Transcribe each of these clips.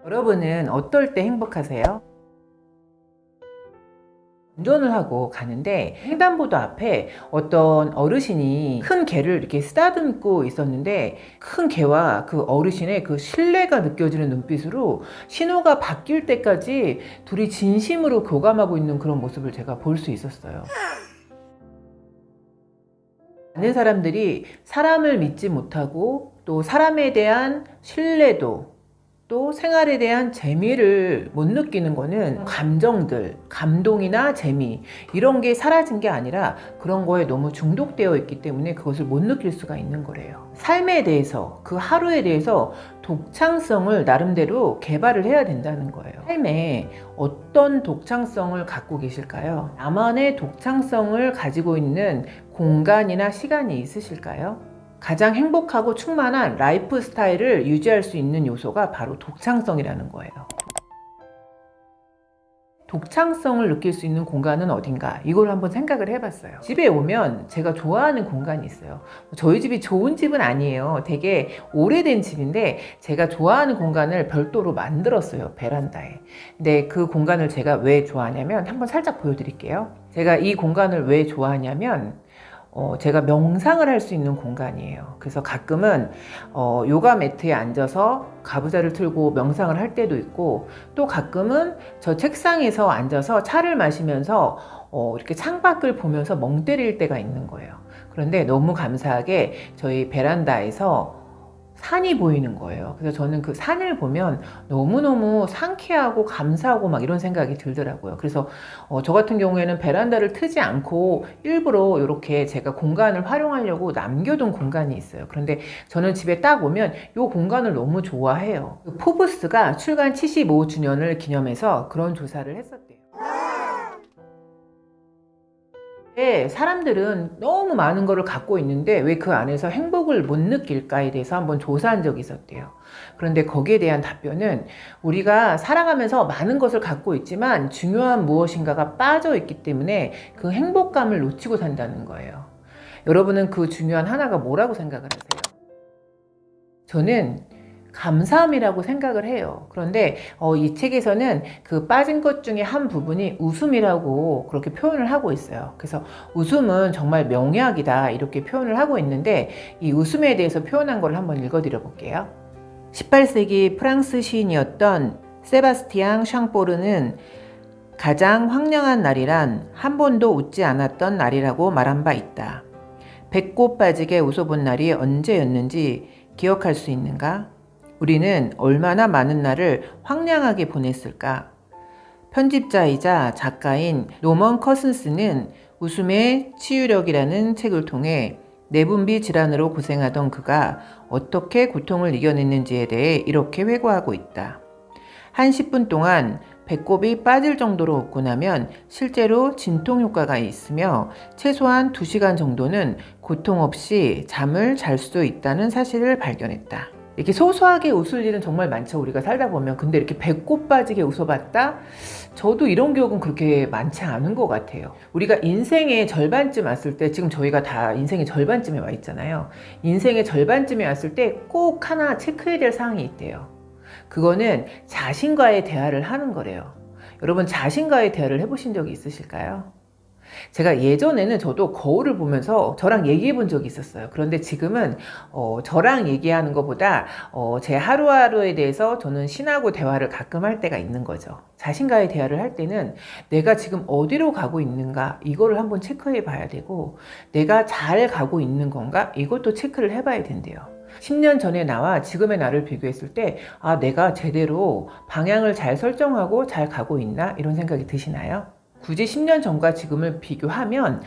여러분은 어떨 때 행복하세요? 운전을 하고 가는데 횡단보도 앞에 어떤 어르신이 큰 개를 이렇게 쓰다듬고 있었는데 큰 개와 그 어르신의 그 신뢰가 느껴지는 눈빛으로 신호가 바뀔 때까지 둘이 진심으로 교감하고 있는 그런 모습을 제가 볼 수 있었어요. 많은 사람들이 사람을 믿지 못하고 또 사람에 대한 신뢰도 또 생활에 대한 재미를 못 느끼는 거는 감정들, 감동이나 재미 이런 게 사라진 게 아니라 그런 거에 너무 중독되어 있기 때문에 그것을 못 느낄 수가 있는 거래요. 삶에 대해서, 그 하루에 대해서 독창성을 나름대로 개발을 해야 된다는 거예요. 삶에 어떤 독창성을 갖고 계실까요? 나만의 독창성을 가지고 있는 공간이나 시간이 있으실까요? 가장 행복하고 충만한 라이프 스타일을 유지할 수 있는 요소가 바로 독창성이라는 거예요. 독창성을 느낄 수 있는 공간은 어딘가, 이걸 한번 생각을 해봤어요. 집에 오면 제가 좋아하는 공간이 있어요. 저희 집이 좋은 집은 아니에요. 되게 오래된 집인데 제가 좋아하는 공간을 별도로 만들었어요. 베란다에. 근데 그 공간을 제가 왜 좋아하냐면, 한번 살짝 보여드릴게요. 제가 이 공간을 왜 좋아하냐면 제가 명상을 할 수 있는 공간이에요. 그래서 가끔은 요가 매트에 앉아서 가부좌를 틀고 명상을 할 때도 있고, 또 가끔은 저 책상에서 앉아서 차를 마시면서 이렇게 창밖을 보면서 멍 때릴 때가 있는 거예요. 그런데 너무 감사하게 저희 베란다에서 산이 보이는 거예요. 그래서 저는 그 산을 보면 너무너무 상쾌하고 감사하고 막 이런 생각이 들더라고요. 그래서 저 같은 경우에는 베란다를 트지 않고 일부러 이렇게 제가 공간을 활용하려고 남겨둔 공간이 있어요. 그런데 저는 집에 딱 오면 이 공간을 너무 좋아해요. 포브스가 출간 75주년을 기념해서 그런 조사를 했었대요. 사람들은 너무 많은 거를 갖고 있는데 왜 그 안에서 행복을 못 느낄까에 대해서 한번 조사한 적이 있었대요. 그런데 거기에 대한 답변은, 우리가 살아가면서 많은 것을 갖고 있지만 중요한 무엇인가가 빠져 있기 때문에 그 행복감을 놓치고 산다는 거예요. 여러분은 그 중요한 하나가 뭐라고 생각을 하세요? 저는 감사함이라고 생각을 해요. 그런데 이 책에서는 그 빠진 것 중에 한 부분이 웃음이라고 그렇게 표현을 하고 있어요. 그래서 웃음은 정말 명약이다 이렇게 표현을 하고 있는데, 이 웃음에 대해서 표현한 걸 한번 읽어드려 볼게요. 18세기 프랑스 시인이었던 세바스티앙 샹포르는 가장 황량한 날이란 한 번도 웃지 않았던 날이라고 말한 바 있다. 배꼽 빠지게 웃어본 날이 언제였는지 기억할 수 있는가? 우리는 얼마나 많은 날을 황량하게 보냈을까? 편집자이자 작가인 노먼 커슨스는 웃음의 치유력이라는 책을 통해 내분비 질환으로 고생하던 그가 어떻게 고통을 이겨냈는지에 대해 이렇게 회고하고 있다. 한 10분 동안 배꼽이 빠질 정도로 웃고 나면 실제로 진통 효과가 있으며 최소한 2시간 정도는 고통 없이 잠을 잘 수 있다는 사실을 발견했다. 이렇게 소소하게 웃을 일은 정말 많죠. 우리가 살다 보면. 근데 이렇게 배꼽 빠지게 웃어봤다? 저도 이런 기억은 그렇게 많지 않은 것 같아요. 우리가 인생의 절반쯤 왔을 때, 지금 저희가 다 인생의 절반쯤에 와 있잖아요. 인생의 절반쯤에 왔을 때 꼭 하나 체크해야 될 사항이 있대요. 그거는 자신과의 대화를 하는 거래요. 여러분, 자신과의 대화를 해보신 적이 있으실까요? 제가 예전에는 저도 거울을 보면서 저랑 얘기해 본 적이 있었어요. 그런데 지금은 저랑 얘기하는 것보다 제 하루하루에 대해서 저는 신하고 대화를 가끔 할 때가 있는 거죠. 자신과의 대화를 할 때는 내가 지금 어디로 가고 있는가 이거를 한번 체크해 봐야 되고, 내가 잘 가고 있는 건가 이것도 체크를 해봐야 된대요. 10년 전의 나와 지금의 나를 비교했을 때, 아, 내가 제대로 방향을 잘 설정하고 잘 가고 있나 이런 생각이 드시나요? 굳이 10년 전과 지금을 비교하면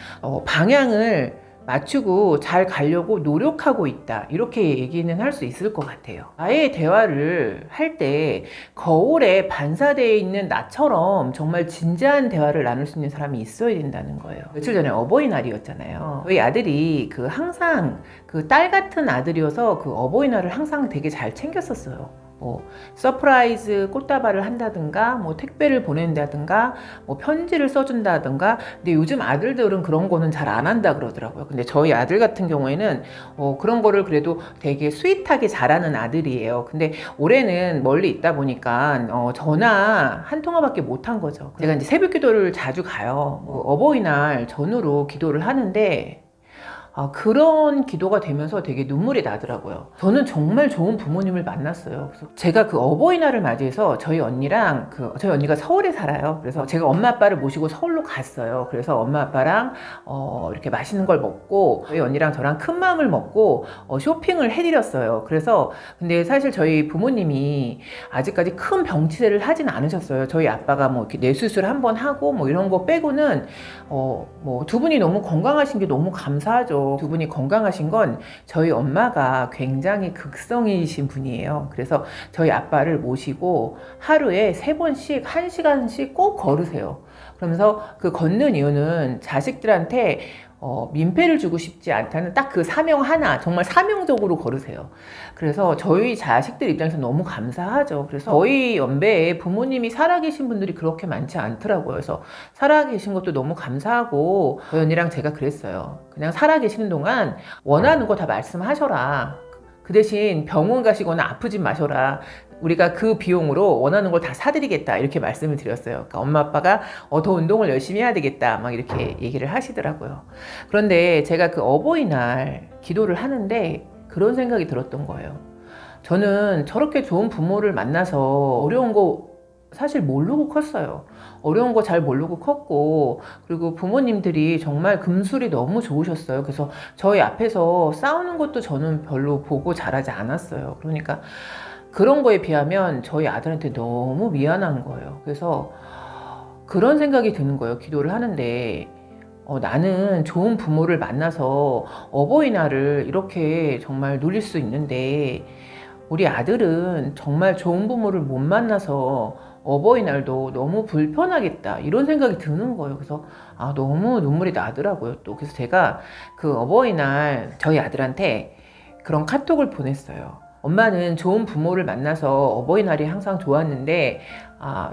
방향을 맞추고 잘 가려고 노력하고 있다 이렇게 얘기는 할 수 있을 것 같아요. 나의 대화를 할 때 거울에 반사되어 있는 나처럼 정말 진지한 대화를 나눌 수 있는 사람이 있어야 된다는 거예요. 며칠 전에 어버이날이었잖아요. 저희 아들이 항상 그 딸 같은 아들이어서 그 어버이날을 항상 되게 잘 챙겼었어요. 뭐 서프라이즈 꽃다발을 한다든가 뭐 택배를 보낸다든가 뭐 편지를 써준다든가. 근데 요즘 아들들은 그런 거는 잘 안 한다 그러더라고요. 근데 저희 아들 같은 경우에는 그런 거를 그래도 되게 스윗하게 잘하는 아들이에요. 근데 올해는 멀리 있다 보니까 전화 한 통화밖에 못 한 거죠. 제가 이제 새벽 기도를 자주 가요. 어버이날 전후로 기도를 하는데 그런 기도가 되면서 되게 눈물이 나더라고요. 저는 정말 좋은 부모님을 만났어요. 그래서 제가 그 어버이날을 맞이해서 저희 언니랑 저희 언니가 서울에 살아요. 그래서 제가 엄마 아빠를 모시고 서울로 갔어요. 그래서 엄마 아빠랑 이렇게 맛있는 걸 먹고 저희 언니랑 저랑 큰 마음을 먹고 쇼핑을 해드렸어요. 그래서 근데 사실 저희 부모님이 아직까지 큰 병치레를 하진 않으셨어요. 저희 아빠가 뭐 이렇게 뇌수술 한번 하고 뭐 이런 거 빼고는 뭐 두 분이 너무 건강하신 게 너무 감사하죠. 두 분이 건강하신 건 저희 엄마가 굉장히 극성이신 분이에요. 그래서 저희 아빠를 모시고 하루에 3번씩 1시간씩 꼭 걸으세요. 그러면서 그 걷는 이유는 자식들한테 민폐를 주고 싶지 않다는 딱 그 사명 하나, 정말 사명적으로 걸으세요. 그래서 저희 자식들 입장에서 너무 감사하죠. 그래서 저희 연배에 부모님이 살아계신 분들이 그렇게 많지 않더라고요. 그래서 살아계신 것도 너무 감사하고 저희 언니랑 제가 그랬어요. 그냥 살아계시는 동안 원하는 거 다 말씀하셔라. 그 대신 병원 가시거나 아프지 마셔라. 우리가 그 비용으로 원하는 걸 다 사드리겠다 이렇게 말씀을 드렸어요. 그러니까 엄마 아빠가 더 운동을 열심히 해야 되겠다 막 이렇게 얘기를 하시더라고요. 그런데 제가 그 어버이날 기도를 하는데 그런 생각이 들었던 거예요. 저는 저렇게 좋은 부모를 만나서 어려운 거 사실 모르고 컸어요. 어려운 거 잘 모르고 컸고, 그리고 부모님들이 정말 금술이 너무 좋으셨어요. 그래서 저희 앞에서 싸우는 것도 저는 별로 보고 자라지 않았어요. 그러니까 그런 거에 비하면 저희 아들한테 너무 미안한 거예요. 그래서 그런 생각이 드는 거예요. 기도를 하는데 나는 좋은 부모를 만나서 어버이날을 이렇게 정말 누릴 수 있는데 우리 아들은 정말 좋은 부모를 못 만나서 어버이날도 너무 불편하겠다 이런 생각이 드는 거예요. 그래서 너무 눈물이 나더라고요. 또 그래서 제가 그 어버이날 저희 아들한테 그런 카톡을 보냈어요. 엄마는 좋은 부모를 만나서 어버이날이 항상 좋았는데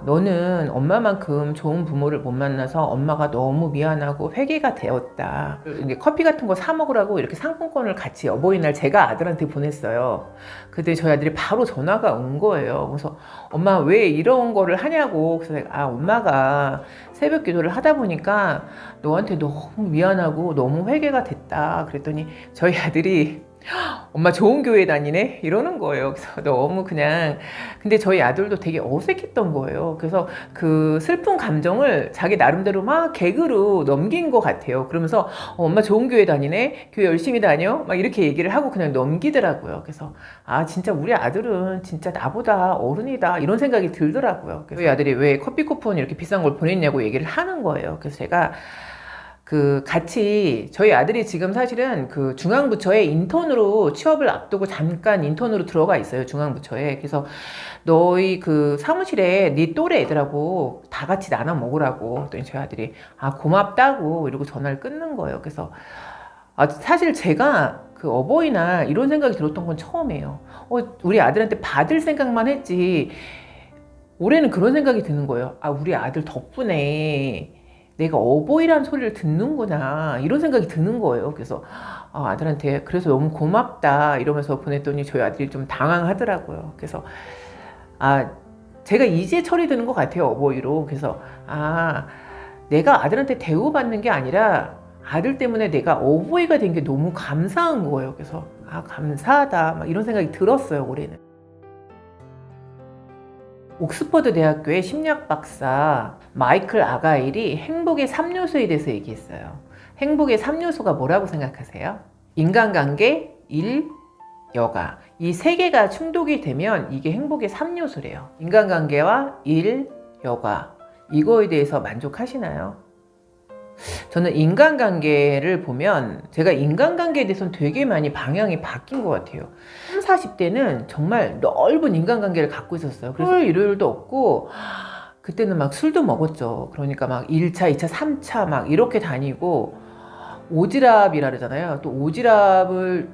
너는 엄마만큼 좋은 부모를 못 만나서 엄마가 너무 미안하고 회개가 되었다. 이게 커피 같은 거 사 먹으라고 이렇게 상품권을 같이 어버이날 제가 아들한테 보냈어요. 그때 저희 아들이 바로 전화가 온 거예요. 그래서 엄마 왜 이런 거를 하냐고. 그래서 내가 엄마가 새벽 기도를 하다 보니까 너한테 너무 미안하고 너무 회개가 됐다. 그랬더니 저희 아들이 엄마 좋은 교회 다니네? 이러는 거예요. 그래서 너무 그냥, 근데 저희 아들도 되게 어색했던 거예요. 그래서 그 슬픈 감정을 자기 나름대로 막 개그로 넘긴 것 같아요. 그러면서 엄마 좋은 교회 다니네? 교회 열심히 다녀? 막 이렇게 얘기를 하고 그냥 넘기더라고요. 그래서 진짜 우리 아들은 진짜 나보다 어른이다. 이런 생각이 들더라고요. 그래서 저희 아들이 왜 커피 쿠폰 이렇게 비싼 걸 보냈냐고 얘기를 하는 거예요. 그래서 제가 같이 저희 아들이 지금 사실은 그 중앙부처에 인턴으로 취업을 앞두고 잠깐 인턴으로 들어가 있어요. 중앙부처에. 그래서 너희 그 사무실에 네 또래 애들하고 다 같이 나눠 먹으라고. 그랬더니 저희 아들이 고맙다고 이러고 전화를 끊는 거예요. 그래서 사실 제가 그 어버이날 이런 생각이 들었던 건 처음이에요. 우리 아들한테 받을 생각만 했지. 올해는 그런 생각이 드는 거예요. 우리 아들 덕분에 내가 어버이란 소리를 듣는구나 이런 생각이 드는 거예요. 그래서 아들한테 그래서 너무 고맙다 이러면서 보냈더니 저희 아들이 좀 당황하더라고요. 그래서 제가 이제 철이 드는 것 같아요. 어버이로. 그래서 내가 아들한테 대우받는 게 아니라 아들 때문에 내가 어버이가 된 게 너무 감사한 거예요. 그래서 감사하다 막 이런 생각이 들었어요. 올해는. 옥스퍼드 대학교의 심리학 박사 마이클 아가일이 행복의 3요소에 대해서 얘기했어요. 행복의 3요소가 뭐라고 생각하세요? 인간관계, 일, 여가. 이 3개가 충족이 되면 이게 행복의 3요소래요. 인간관계와 일, 여가. 이거에 대해서 만족하시나요? 저는 인간관계를 보면 제가 인간관계에 대해서는 되게 많이 방향이 바뀐 것 같아요. 30, 40대는 정말 넓은 인간관계를 갖고 있었어요. 그래서 일요일도 없고 그때는 막 술도 먹었죠. 그러니까 막 1차, 2차, 3차 막 이렇게 다니고 오지랖이라 그러잖아요. 또 오지랖을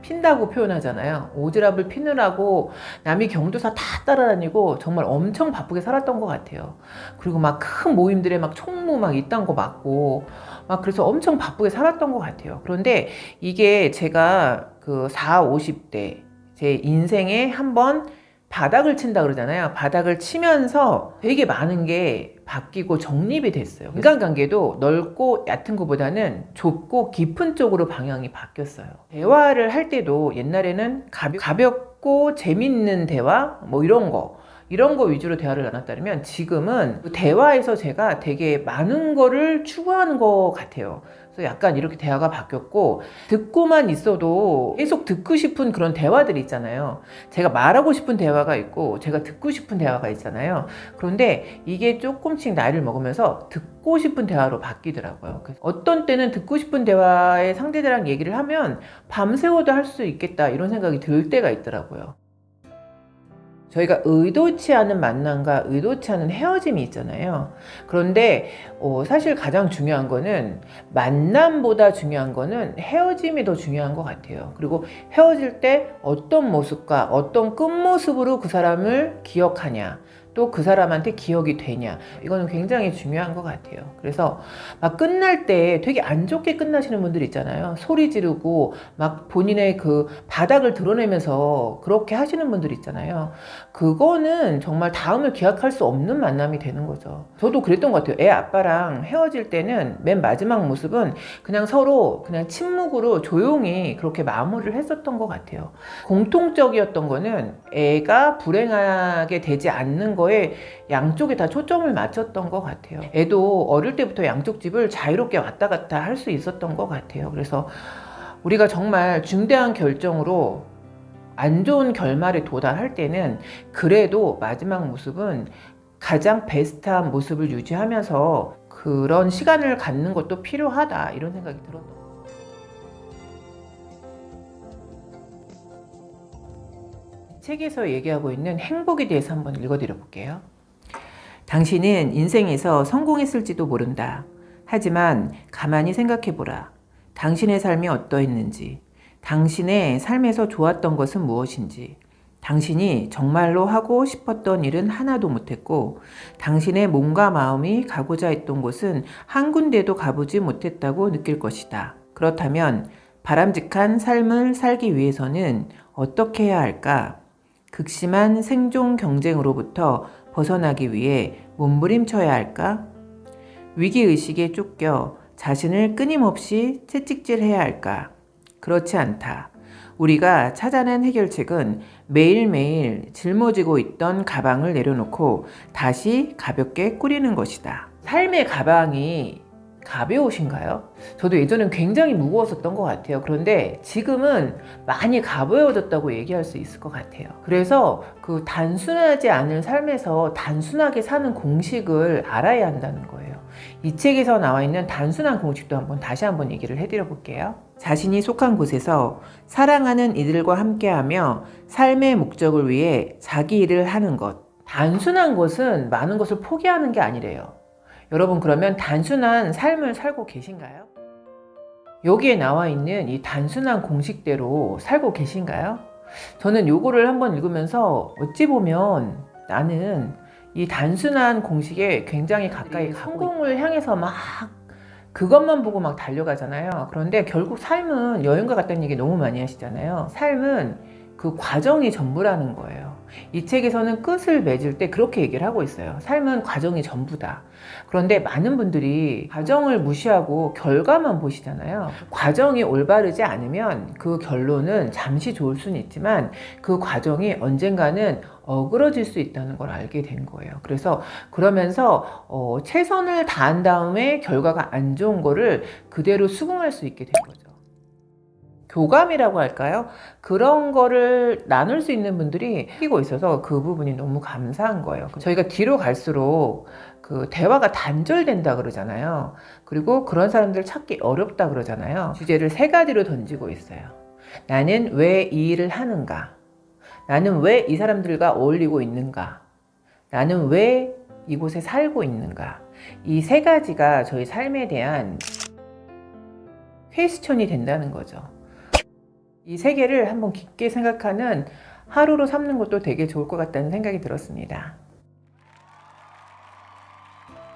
핀다고 표현하잖아요. 오지랖을 피느라고 남이 경조사 다 따라다니고 정말 엄청 바쁘게 살았던 것 같아요. 그리고 막 큰 모임들에 막 총무 막 이딴 거 맡고 막 그래서 엄청 바쁘게 살았던 것 같아요. 그런데 이게 제가 그 40, 50대 제 인생에 한번 바닥을 친다 그러잖아요. 바닥을 치면서 되게 많은 게 바뀌고 정립이 됐어요. 인간관계도 넓고 얕은 것보다는 좁고 깊은 쪽으로 방향이 바뀌었어요. 대화를 할 때도 옛날에는 가볍고 재밌는 대화 뭐 이런 거 위주로 대화를 나눴다면 지금은 대화에서 제가 되게 많은 거를 추구하는 것 같아요. 그래서 약간 이렇게 대화가 바뀌었고, 듣고만 있어도 계속 듣고 싶은 그런 대화들이 있잖아요. 제가 말하고 싶은 대화가 있고 제가 듣고 싶은 대화가 있잖아요. 그런데 이게 조금씩 나이를 먹으면서 듣고 싶은 대화로 바뀌더라고요. 그래서 어떤 때는 듣고 싶은 대화의 상대들랑 얘기를 하면 밤새워도 할 수 있겠다 이런 생각이 들 때가 있더라고요. 저희가 의도치 않은 만남과 의도치 않은 헤어짐이 있잖아요. 그런데 사실 가장 중요한 거는 만남보다 중요한 거는 헤어짐이 더 중요한 것 같아요. 그리고 헤어질 때 어떤 모습과 어떤 끝모습으로 그 사람을 기억하냐, 또 그 사람한테 기억이 되냐, 이거는 굉장히 중요한 것 같아요. 그래서 막 끝날 때 되게 안 좋게 끝나시는 분들 있잖아요. 소리 지르고 막 본인의 그 바닥을 드러내면서 그렇게 하시는 분들 있잖아요. 그거는 정말 다음을 기약할 수 없는 만남이 되는 거죠. 저도 그랬던 것 같아요. 애 아빠랑 헤어질 때는 맨 마지막 모습은 그냥 서로 그냥 침묵으로 조용히 그렇게 마무리를 했었던 것 같아요. 공통적이었던 거는 애가 불행하게 되지 않는 거에 양쪽에 다 초점을 맞췄던 것 같아요. 애도 어릴 때부터 양쪽 집을 자유롭게 왔다 갔다 할 수 있었던 것 같아요. 그래서 우리가 정말 중대한 결정으로 안 좋은 결말에 도달할 때는 그래도 마지막 모습은 가장 베스트한 모습을 유지하면서 그런 시간을 갖는 것도 필요하다 이런 생각이 들었던 것 같아요. 책에서 얘기하고 있는 행복에 대해서 한번 읽어드려 볼게요. 당신은 인생에서 성공했을지도 모른다. 하지만 가만히 생각해보라. 당신의 삶이 어떠했는지, 당신의 삶에서 좋았던 것은 무엇인지, 당신이 정말로 하고 싶었던 일은 하나도 못했고, 당신의 몸과 마음이 가고자 했던 곳은 한 군데도 가보지 못했다고 느낄 것이다. 그렇다면 바람직한 삶을 살기 위해서는 어떻게 해야 할까? 극심한 생존 경쟁으로부터 벗어나기 위해 몸부림쳐야 할까? 위기의식에 쫓겨 자신을 끊임없이 채찍질해야 할까? 그렇지 않다. 우리가 찾아낸 해결책은 매일매일 짊어지고 있던 가방을 내려놓고 다시 가볍게 꾸리는 것이다. 삶의 가방이 가벼우신가요? 저도 예전엔 굉장히 무거웠었던 것 같아요. 그런데 지금은 많이 가벼워졌다고 얘기할 수 있을 것 같아요. 그래서 그 단순하지 않은 삶에서 단순하게 사는 공식을 알아야 한다는 거예요. 이 책에서 나와 있는 단순한 공식도 다시 한번 얘기를 해드려 볼게요. 자신이 속한 곳에서 사랑하는 이들과 함께하며 삶의 목적을 위해 자기 일을 하는 것. 단순한 것은 많은 것을 포기하는 게 아니래요. 여러분, 그러면 단순한 삶을 살고 계신가요? 여기에 나와 있는 이 단순한 공식대로 살고 계신가요? 저는 요거를 한번 읽으면서 어찌 보면 나는 이 단순한 공식에 굉장히 가까이 성공을 향해서 막 그것만 보고 막 달려가잖아요. 그런데 결국 삶은 여행과 같다는 얘기 너무 많이 하시잖아요. 삶은 그 과정이 전부라는 거예요. 이 책에서는 끝을 맺을 때 그렇게 얘기를 하고 있어요. 삶은 과정이 전부다. 그런데 많은 분들이 과정을 무시하고 결과만 보시잖아요. 과정이 올바르지 않으면 그 결론은 잠시 좋을 수는 있지만 그 과정이 언젠가는 어그러질 수 있다는 걸 알게 된 거예요. 그래서 그러면서 최선을 다한 다음에 결과가 안 좋은 거를 그대로 수긍할 수 있게 된 거죠. 교감이라고 할까요? 그런 거를 나눌 수 있는 분들이 생기고 있어서 그 부분이 너무 감사한 거예요. 저희가 뒤로 갈수록 그 대화가 단절된다 그러잖아요. 그리고 그런 사람들 찾기 어렵다 그러잖아요. 주제를 3가지로 던지고 있어요. 나는 왜 이 일을 하는가? 나는 왜 이 사람들과 어울리고 있는가? 나는 왜 이곳에 살고 있는가? 이 3가지가 저희 삶에 대한 퀘스천이 된다는 거죠. 이 세 개를 한번 깊게 생각하는 하루로 삼는 것도 되게 좋을 것 같다는 생각이 들었습니다.